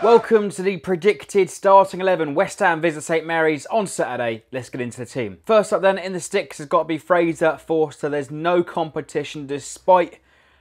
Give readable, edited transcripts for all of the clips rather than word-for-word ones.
Welcome to the predicted starting 11. West Ham visit St Mary's on Saturday. Let's get into the team. First up then in the sticks has got to be Fraser Forster. There's no competition despite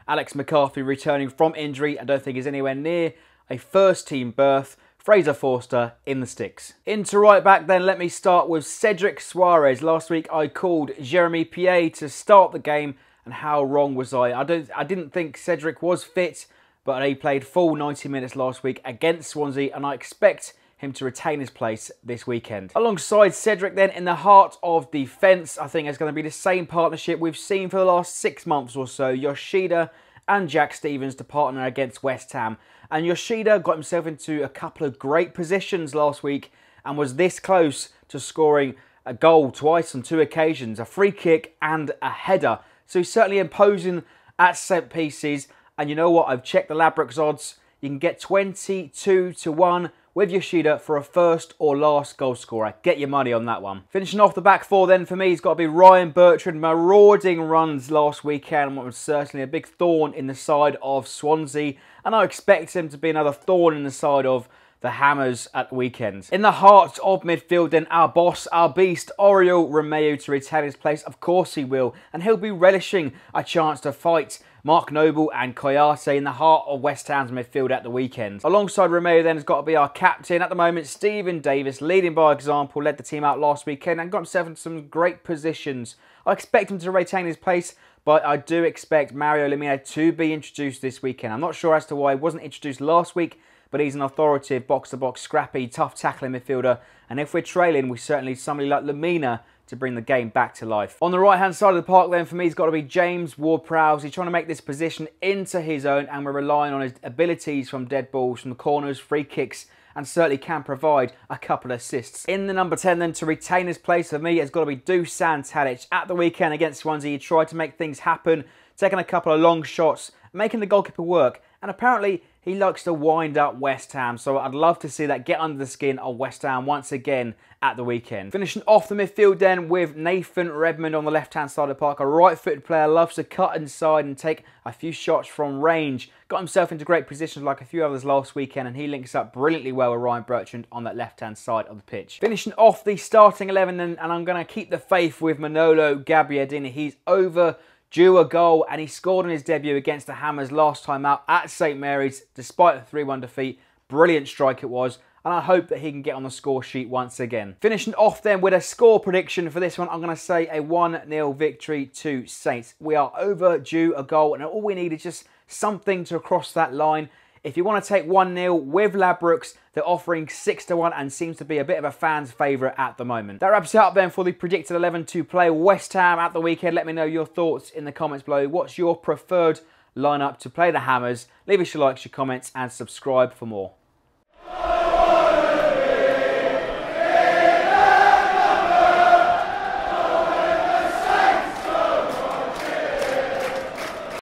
Alex McCarthy returning from injury. I don't think he's anywhere near a first team berth. Fraser Forster in the sticks. Into right back then, let me start with Cedric Soares. Last week I called Jeremy Pied to start the game, and how wrong was I? I didn't think Cedric was fit, but he played full 90 minutes last week against Swansea, and I expect him to retain his place this weekend. Alongside Cedric then, in the heart of defence, I think it's going to be the same partnership we've seen for the last 6 months or so. Yoshida and Jack Stevens to partner against West Ham. And Yoshida got himself into a couple of great positions last week and was this close to scoring a goal twice on 2 occasions, a free kick and a header. So he's certainly imposing at set pieces. And you know what? I've checked the Ladbrokes odds. You can get 22 to 1 with Yoshida for a first or last goal scorer. Get your money on that one. Finishing off the back four then for me, he's got to be Ryan Bertrand. Marauding runs last weekend, what was certainly a big thorn in the side of Swansea. And I expect him to be another thorn in the side of the Hammers at the weekend. In the heart of midfield then, our boss, our beast, Mario Lemina to retain his place. Of course he will. And he'll be relishing a chance to fight Mark Noble and Koyate in the heart of West Ham's midfield at the weekend. Alongside Romeo then has got to be our captain at the moment, Stephen Davis, leading by example, led the team out last weekend and got himself into some great positions. I expect him to retain his place, but I do expect Mario Lemina to be introduced this weekend. I'm not sure as to why he wasn't introduced last week, but he's an authoritative box-to-box, scrappy, tough tackling midfielder. And if we're trailing, we certainly need somebody like Lemina to bring the game back to life. On the right-hand side of the park then, for me, he's got to be James Ward-Prowse. He's trying to make this position into his own, and we're relying on his abilities from dead balls, from the corners, free kicks, and certainly can provide a couple of assists. In the number 10 then, to retain his place for me, it's got to be Dusan Tadic. At the weekend against Swansea, he tried to make things happen, taking a couple of long shots, making the goalkeeper work, and apparently he likes to wind up West Ham, so I'd love to see that get under the skin of West Ham once again at the weekend. Finishing off the midfield then with Nathan Redmond on the left-hand side of the park. A right-footed player, loves to cut inside and take a few shots from range. Got himself into great positions like a few others last weekend, and he links up brilliantly well with Ryan Bertrand on that left-hand side of the pitch. Finishing off the starting 11 then, and I'm going to keep the faith with Manolo Gabbiadini. He's overdue a goal, and he scored on his debut against the Hammers last time out at St Mary's, despite the 3-1 defeat. Brilliant strike it was, and I hope that he can get on the score sheet once again. Finishing off then with a score prediction for this one, I'm going to say a 1-0 victory to Saints. We are overdue a goal, and all we need is just something to cross that line. If you want to take 1-0 with Ladbrokes, they're offering 6 to 1 and seems to be a bit of a fan's favourite at the moment. That wraps it up then for the predicted 11 to play West Ham at the weekend. Let me know your thoughts in the comments below. What's your preferred lineup to play the Hammers? Leave us your likes, your comments, and subscribe for more.